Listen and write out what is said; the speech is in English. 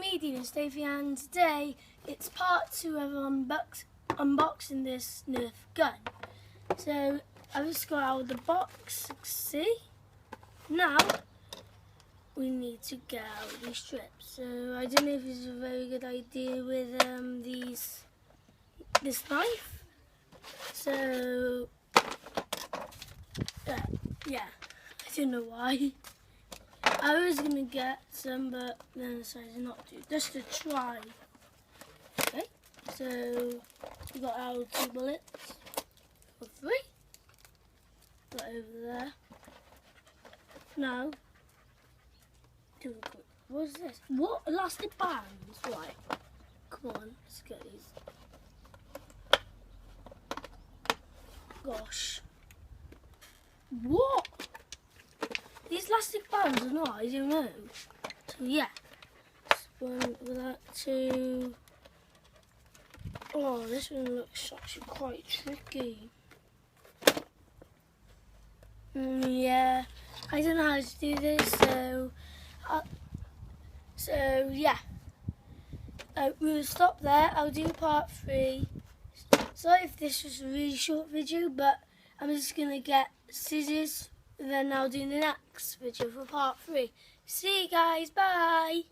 me, Dean Stevie, and today it's part 2 of unboxing this NERF gun. So I've just got out of the box, see? Now we need to get out these strips. So I don't know if it's a very good idea with this knife. So yeah, I don't know why. I was going to get some, but then I decided not to, just to try. Okay, so we got our 2 bullets, or 3, right over there. Now, do a quick, what's this? What? Elastic bands? Right, come on, let's get these. Gosh. What? These elastic bands or not, I don't know. So yeah, one with that 2. Oh, this one looks actually quite tricky. Yeah, I don't know how to do this, so yeah. We'll stop there. I'll do part 3. Sorry if this was a really short video, but I'm just gonna get scissors. Then I'll do the next video for part 3. See you guys, bye!